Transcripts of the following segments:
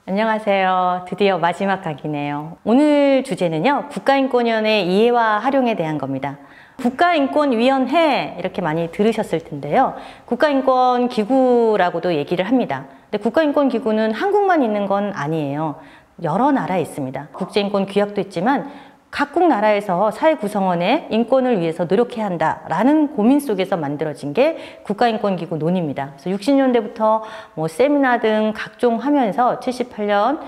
안녕하세요. 드디어 마지막 강의네요. 오늘 주제는요, 국가인권위원회 이해와 활용에 대한 겁니다. 국가인권위원회 이렇게 많이 들으셨을 텐데요. 국가인권기구라고도 얘기를 합니다. 근데 국가인권기구는 한국만 있는 건 아니에요. 여러 나라에 있습니다. 국제인권 규약도 있지만 각국 나라에서 사회 구성원의 인권을 위해서 노력해야 한다라는 고민 속에서 만들어진 게 국가인권기구 논의입니다. 그래서 60년대부터 세미나 등 각종 하면서 78년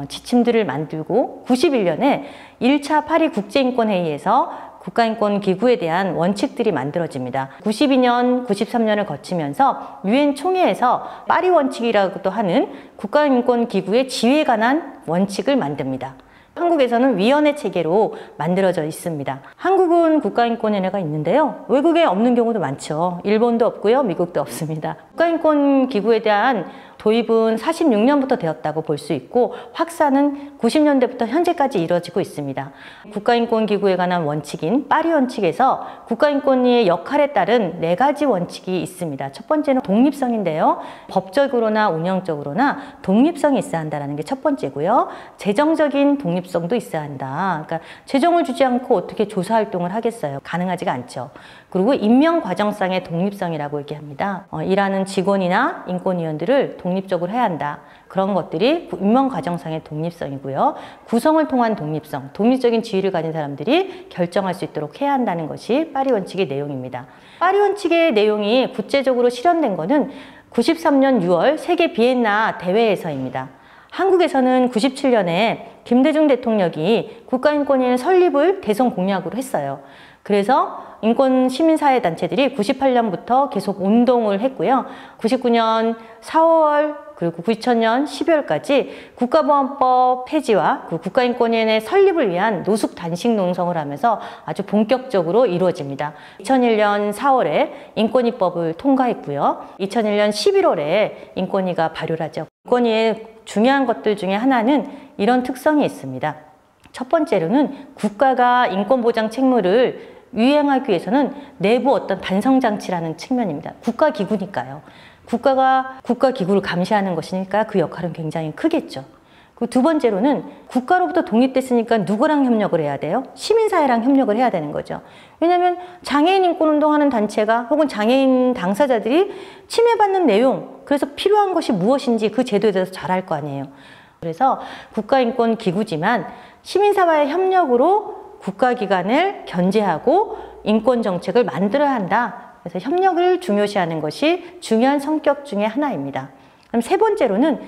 지침들을 만들고 91년에 1차 파리 국제인권회의에서 국가인권기구에 대한 원칙들이 만들어집니다. 92년, 93년을 거치면서 유엔 총회에서 파리 원칙이라고도 하는 국가인권기구의 지위에 관한 원칙을 만듭니다. 한국에서는 위원회 체계로 만들어져 있습니다. 한국은 국가인권위원회가 있는데요. 외국에 없는 경우도 많죠. 일본도 없고요. 미국도 없습니다. 국가인권기구에 대한 도입은 46년부터 되었다고 볼 수 있고 확산은 90년대부터 현재까지 이루어지고 있습니다. 국가인권기구에 관한 원칙인 파리 원칙에서 국가인권위의 역할에 따른 4가지 원칙이 있습니다. 첫 번째는 독립성인데요. 법적으로나 운영적으로나 독립성이 있어야 한다는 게 첫 번째고요. 재정적인 독립성도 있어야 한다. 그러니까 재정을 주지 않고 어떻게 조사활동을 하겠어요? 가능하지가 않죠. 그리고 임명 과정상의 독립성이라고 얘기합니다. 일하는 직원이나 인권위원들을 독립적으로 해야 한다. 그런 것들이 임명 과정상의 독립성이고요. 구성을 통한 독립성, 독립적인 지위를 가진 사람들이 결정할 수 있도록 해야 한다는 것이 파리 원칙의 내용입니다. 파리 원칙의 내용이 구체적으로 실현된 것은 93년 6월 세계 비엔나 대회에서입니다. 한국에서는 97년에 김대중 대통령이 국가인권위원회 설립을 대선 공약으로 했어요. 그래서 인권 시민사회 단체들이 98년부터 계속 운동을 했고요. 99년 4월 그리고 2000년 12월까지 국가보안법 폐지와 국가인권위원회 설립을 위한 노숙 단식 농성을 하면서 아주 본격적으로 이루어집니다. 2001년 4월에 인권위법을 통과했고요. 2001년 11월에 인권위가 발효를 하죠. 인권위의 중요한 것들 중에 하나는 이런 특성이 있습니다. 첫 번째로는 국가가 인권보장 책무를 이행하기 위해서는 내부 어떤 반성장치라는 측면입니다. 국가기구니까요. 국가가 국가기구를 감시하는 것이니까 그 역할은 굉장히 크겠죠. 그리고 두 번째로는 국가로부터 독립됐으니까 누구랑 협력을 해야 돼요? 시민사회랑 협력을 해야 되는 거죠. 왜냐하면 장애인 인권운동하는 단체가 혹은 장애인 당사자들이 침해받는 내용, 그래서 필요한 것이 무엇인지 그 제도에 대해서 잘 알 거 아니에요. 그래서 국가인권기구지만 시민사회의 협력으로 국가기관을 견제하고 인권정책을 만들어야 한다. 그래서 협력을 중요시하는 것이 중요한 성격 중에 하나입니다. 그럼 세 번째로는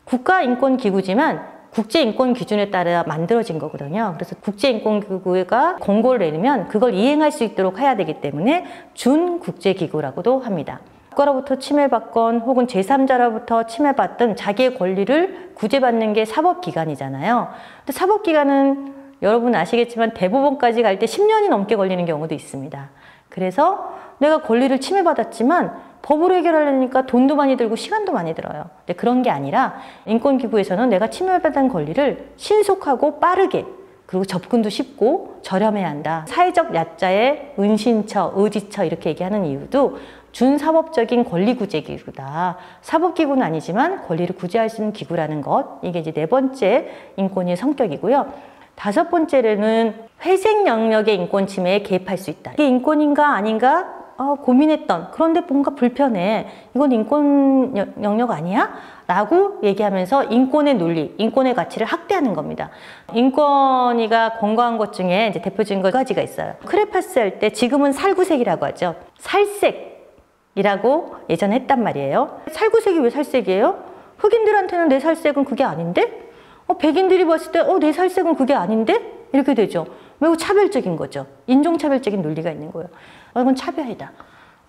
국가인권기구지만 국제인권기준에 따라 만들어진 거거든요. 그래서 국제인권기구가 공고를 내리면 그걸 이행할 수 있도록 해야 되기 때문에 준국제기구라고도 합니다. 국가로부터 침해받건 혹은 제3자로부터 침해받던 자기의 권리를 구제받는 게 사법기관이잖아요. 근데 사법기관은 여러분 아시겠지만 대법원까지 갈 때 10년이 넘게 걸리는 경우도 있습니다. 그래서 내가 권리를 침해받았지만 법으로 해결하려니까 돈도 많이 들고 시간도 많이 들어요. 근데 그런 게 아니라 인권기구에서는 내가 침해받은 권리를 신속하고 빠르게 그리고 접근도 쉽고 저렴해야 한다. 사회적 약자의 은신처, 의지처 이렇게 얘기하는 이유도 준사법적인 권리구제기구다. 사법기구는 아니지만 권리를 구제할 수 있는 기구라는 것. 이게 이제 네 번째 인권위의 성격이고요. 다섯 번째로는 회색 영역의 인권 침해에 개입할 수 있다. 이게 인권인가 아닌가 고민했던, 그런데 뭔가 불편해. 이건 인권 영역 아니야? 라고 얘기하면서 인권의 논리, 인권의 가치를 학대하는 겁니다. 인권위가 권고한 것 중에 이제 대표적인 것 가지가 있어요. 크레파스 할 때 지금은 살구색이라고 하죠. 살색이라고 예전에 했단 말이에요. 살구색이 왜 살색이에요? 흑인들한테는 내 살색은 그게 아닌데? 백인들이 봤을 때 내 살색은 그게 아닌데? 이렇게 되죠. 매우 차별적인 거죠. 인종차별적인 논리가 있는 거예요. 이건 차별이다.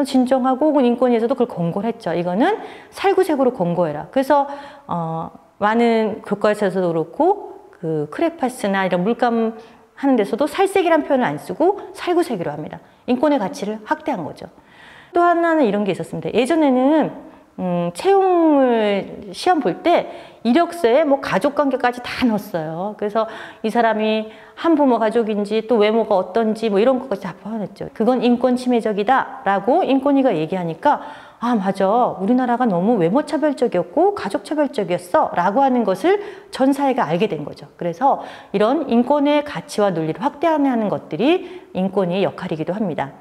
진정하고 혹은 인권위에서도 그걸 권고를 했죠. 이거는 살구색으로 권고해라. 그래서 많은 교과서에서도 그렇고 그 크레파스나 이런 물감 하는 데서도 살색이란 표현을 안 쓰고 살구색으로 합니다. 인권의 가치를 확대한 거죠. 또 하나는 이런 게 있었습니다. 예전에는 채용을 시험 볼 때 이력서에 뭐 가족관계까지 다 넣었어요. 그래서 이 사람이 한부모 가족인지 또 외모가 어떤지 뭐 이런 것까지 다 포함했죠. 그건 인권 침해적이다 라고 인권위가 얘기하니까 아 맞아, 우리나라가 너무 외모 차별적이었고 가족 차별적이었어 라고 하는 것을 전 사회가 알게 된 거죠. 그래서 이런 인권의 가치와 논리를 확대하는 것들이 인권위의 역할이기도 합니다.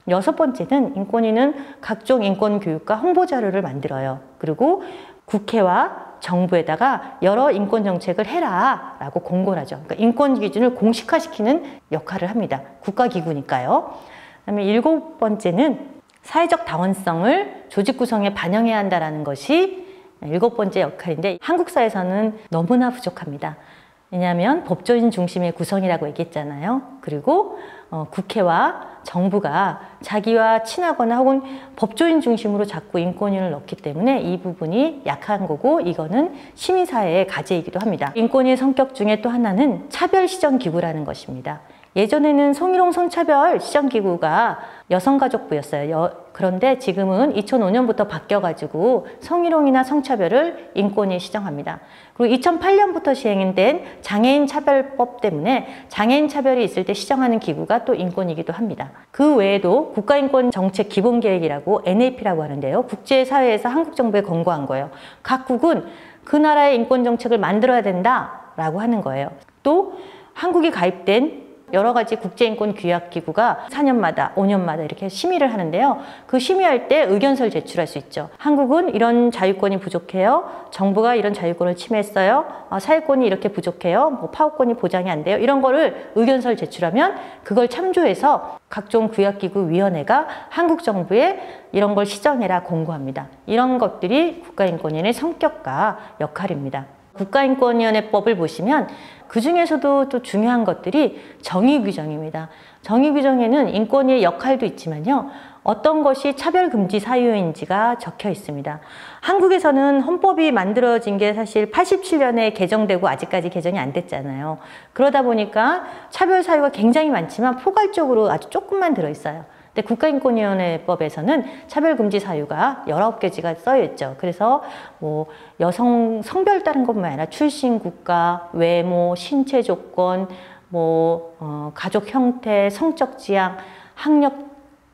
6번째는 인권위는 각종 인권 교육과 홍보 자료를 만들어요. 그리고 국회와 정부에다가 여러 인권 정책을 해라 라고 공고를 하죠. 그러니까 인권 기준을 공식화시키는 역할을 합니다. 국가기구니까요. 그다음에 7번째는 사회적 다원성을 조직 구성에 반영해야 한다는 것이 7번째 역할인데 한국 사회에서는 너무나 부족합니다. 왜냐하면 법조인 중심의 구성이라고 얘기했잖아요. 그리고 국회와 정부가 자기와 친하거나 혹은 법조인 중심으로 자꾸 인권위를 넣기 때문에 이 부분이 약한 거고 이거는 시민사회의 과제이기도 합니다. 인권위의 성격 중에 또 하나는 차별시정기구라는 것입니다. 예전에는 성희롱 성차별 시정기구가 여성가족부였어요. 그런데 지금은 2005년부터 바뀌어가지고 성희롱이나 성차별을 인권위에 시정합니다. 그리고 2008년부터 시행된 장애인 차별법 때문에 장애인 차별이 있을 때 시정하는 기구가 또 인권이기도 합니다. 그 외에도 국가인권정책 기본계획이라고 NAP라고 하는데요. 국제사회에서 한국 정부에 권고한 거예요. 각국은 그 나라의 인권정책을 만들어야 된다라고 하는 거예요. 또 한국이 가입된 여러 가지 국제인권규약기구가 4년마다 5년마다 이렇게 심의를 하는데요. 그 심의할 때 의견서를 제출할 수 있죠. 한국은 이런 자유권이 부족해요. 정부가 이런 자유권을 침해했어요. 사회권이 이렇게 부족해요. 뭐 파업권이 보장이 안 돼요. 이런 거를 의견서를 제출하면 그걸 참조해서 각종 규약기구위원회가 한국 정부에 이런 걸 시정해라 공고합니다. 이런 것들이 국가인권위원회의 성격과 역할입니다. 국가인권위원회법을 보시면 그 중에서도 또 중요한 것들이 정의규정입니다. 정의규정에는 인권위의 역할도 있지만요. 어떤 것이 차별금지 사유인지가 적혀 있습니다. 한국에서는 헌법이 만들어진 게 사실 87년에 개정되고 아직까지 개정이 안 됐잖아요. 그러다 보니까 차별 사유가 굉장히 많지만 포괄적으로 아주 조금만 들어있어요. 근데 국가인권위원회법에서는 차별금지 사유가 19개지가 써여 있죠. 그래서 뭐 여성 성별 따른 것만 아니라 출신 국가, 외모, 신체 조건, 가족 형태, 성적 지향, 학력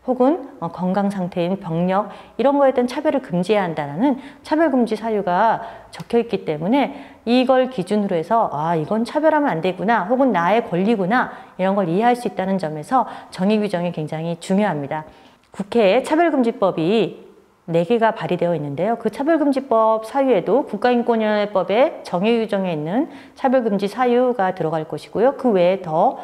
혹은 건강 상태인 병력 이런 거에 대한 차별을 금지해야 한다는 차별금지 사유가 적혀 있기 때문에 이걸 기준으로 해서 아 이건 차별하면 안 되구나 혹은 나의 권리구나 이런 걸 이해할 수 있다는 점에서 정의 규정이 굉장히 중요합니다. 국회에 차별금지법이 4개가 발의되어 있는데요. 그 차별금지법 사유에도 국가인권위원회법의 정의 규정에 있는 차별금지 사유가 들어갈 것이고요. 그 외에 더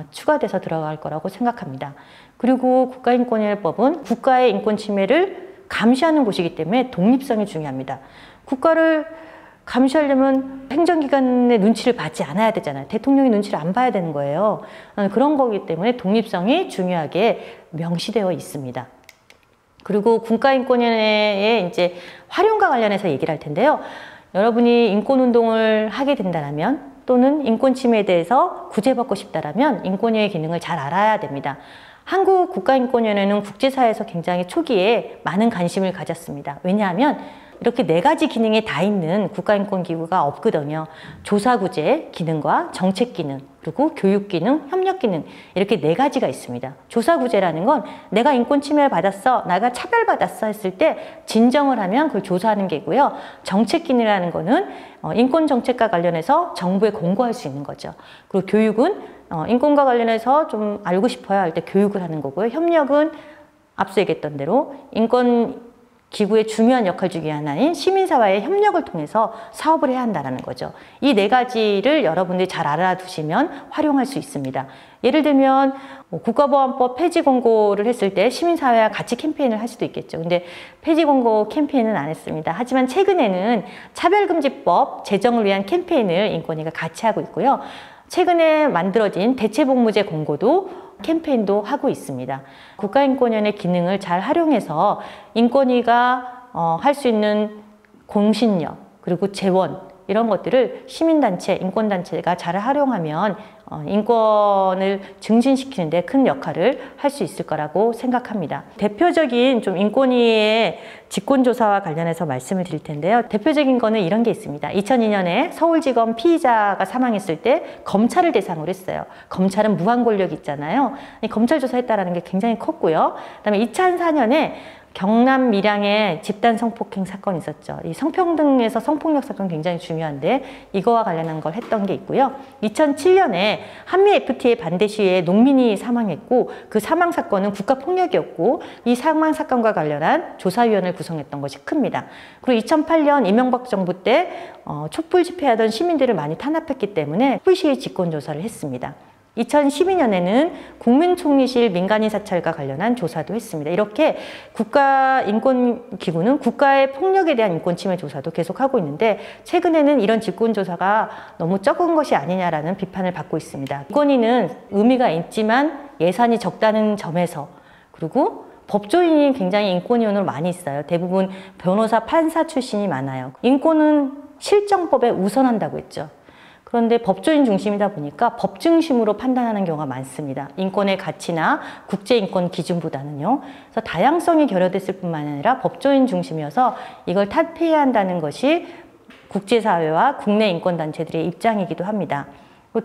추가돼서 들어갈 거라고 생각합니다. 그리고 국가인권위원회법은 국가의 인권 침해를 감시하는 곳이기 때문에 독립성이 중요합니다. 국가를 감시하려면 행정기관의 눈치를 받지 않아야 되잖아요. 대통령의 눈치를 안 봐야 되는 거예요. 그런 거기 때문에 독립성이 중요하게 명시되어 있습니다. 그리고 국가인권위원회의 이제 활용과 관련해서 얘기를 할 텐데요. 여러분이 인권운동을 하게 된다면 또는 인권 침해에 대해서 구제받고 싶다면 인권위의 기능을 잘 알아야 됩니다. 한국 국가인권위원회는 국제사회에서 굉장히 초기에 많은 관심을 가졌습니다. 왜냐하면 이렇게 4가지 기능이 다 있는 국가인권기구가 없거든요. 조사구제 기능과 정책기능, 그리고 교육기능, 협력기능 이렇게 4가지가 있습니다. 조사구제라는 건 내가 인권 침해를 받았어, 내가 차별받았어 했을 때 진정을 하면 그걸 조사하는 게고요. 정책기능이라는 거는 인권정책과 관련해서 정부에 공고할 수 있는 거죠. 그리고 교육은 인권과 관련해서 좀 알고 싶어야 할 때 교육을 하는 거고요. 협력은 앞서 얘기했던 대로 인권 기구의 중요한 역할 중에 하나인 시민사회의 협력을 통해서 사업을 해야 한다는 거죠. 이 4가지를 여러분들이 잘 알아두시면 활용할 수 있습니다. 예를 들면 국가보안법 폐지 공고를 했을 때 시민사회와 같이 캠페인을 할 수도 있겠죠. 근데 폐지 공고 캠페인은 안 했습니다. 하지만 최근에는 차별금지법 제정을 위한 캠페인을 인권위가 같이 하고 있고요. 최근에 만들어진 대체복무제 공고도 캠페인도 하고 있습니다. 국가인권위원회 기능을 잘 활용해서 인권위가 할 수 있는 공신력 그리고 재원 이런 것들을 시민단체, 인권단체가 잘 활용하면 인권을 증진시키는 데 큰 역할을 할 수 있을 거라고 생각합니다. 대표적인 좀 인권위의 직권조사와 관련해서 말씀을 드릴 텐데요. 대표적인 거는 이런 게 있습니다. 2002년에 서울지검 피의자가 사망했을 때 검찰을 대상으로 했어요. 검찰은 무한 권력이 있잖아요. 검찰 조사했다라는 게 굉장히 컸고요. 그다음에 2004년에 경남 밀양에 집단 성폭행 사건이 있었죠. 이 성평등에서 성폭력 사건 굉장히 중요한데 이거와 관련한 걸 했던 게 있고요. 2007년에 한미 FTA 반대 시위에 농민이 사망했고 그 사망 사건은 국가폭력이었고 이 사망 사건과 관련한 조사위원회를 구성했던 것이 큽니다. 그리고 2008년 이명박 정부 때 촛불 집회하던 시민들을 많이 탄압했기 때문에 촛불 시위 직권조사를 했습니다. 2012년에는 국민총리실 민간인 사찰과 관련한 조사도 했습니다. 이렇게 국가인권기구는 국가의 폭력에 대한 인권 침해 조사도 계속하고 있는데 최근에는 이런 직권조사가 너무 적은 것이 아니냐라는 비판을 받고 있습니다. 인권위는 의미가 있지만 예산이 적다는 점에서 그리고 법조인이 굉장히 인권위원으로 많이 있어요. 대부분 변호사, 판사 출신이 많아요. 인권은 실정법에 우선한다고 했죠. 그런데 법조인 중심이다 보니까 법 중심으로 판단하는 경우가 많습니다. 인권의 가치나 국제인권 기준보다는요. 그래서 다양성이 결여됐을 뿐만 아니라 법조인 중심이어서 이걸 탈피해야 한다는 것이 국제사회와 국내 인권단체들의 입장이기도 합니다.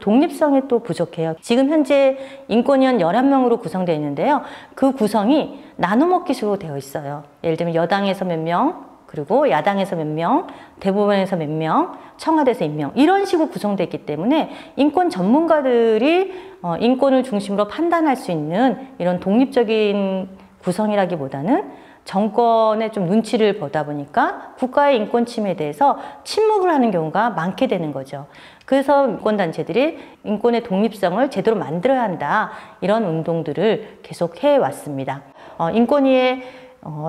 독립성이 또 부족해요. 지금 현재 인권위원 11명으로 구성되어 있는데요. 그 구성이 나눠먹기식으로 되어 있어요. 예를 들면 여당에서 몇 명, 그리고 야당에서 몇 명, 대법원에서 몇 명, 청와대에서 몇 명 이런 식으로 구성되어 있기 때문에 인권 전문가들이 인권을 중심으로 판단할 수 있는 이런 독립적인 구성이라기보다는 정권의 좀 눈치를 보다 보니까 국가의 인권 침해에 대해서 침묵을 하는 경우가 많게 되는 거죠. 그래서 인권단체들이 인권의 독립성을 제대로 만들어야 한다 이런 운동들을 계속 해왔습니다. 인권위의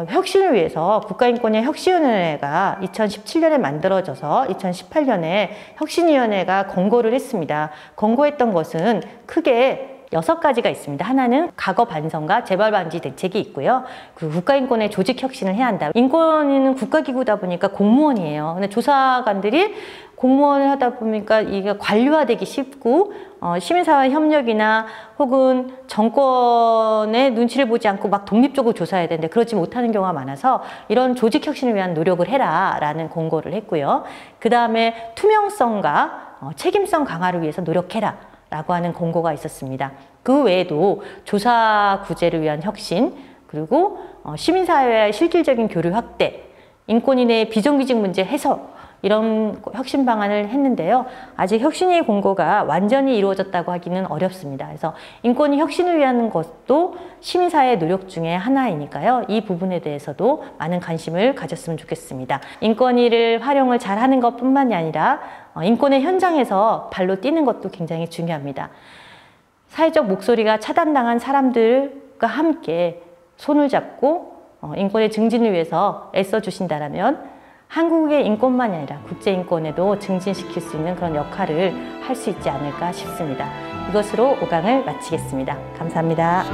혁신을 위해서 국가인권위 혁신위원회가 2017년에 만들어져서 2018년에 혁신위원회가 권고를 했습니다. 권고했던 것은 크게 6가지가 있습니다. 하나는 과거 반성과 재발 방지 대책이 있고요. 그리고 국가인권의 조직 혁신을 해야 한다. 인권위는 국가기구다 보니까 공무원이에요. 근데 조사관들이 공무원을 하다 보니까 이게 관료화되기 쉽고 시민사회 협력이나 혹은 정권의 눈치를 보지 않고 막 독립적으로 조사해야 되는데 그렇지 못하는 경우가 많아서 이런 조직 혁신을 위한 노력을 해라 라는 권고를 했고요. 그 다음에 투명성과 책임성 강화를 위해서 노력해라 라고 하는 권고가 있었습니다. 그 외에도 조사 구제를 위한 혁신, 그리고 시민사회와의 실질적인 교류 확대, 인권인의 비정규직 문제 해소 이런 혁신 방안을 했는데요. 아직 혁신의 권고가 완전히 이루어졌다고 하기는 어렵습니다. 그래서 인권위 혁신을 위한 것도 시민사회의 노력 중에 하나이니까요. 이 부분에 대해서도 많은 관심을 가졌으면 좋겠습니다. 인권위를 활용을 잘하는 것뿐만이 아니라 인권의 현장에서 발로 뛰는 것도 굉장히 중요합니다. 사회적 목소리가 차단당한 사람들과 함께 손을 잡고 인권의 증진을 위해서 애써주신다면 한국의 인권만이 아니라 국제인권에도 증진시킬 수 있는 그런 역할을 할 수 있지 않을까 싶습니다. 이것으로 5강을 마치겠습니다. 감사합니다.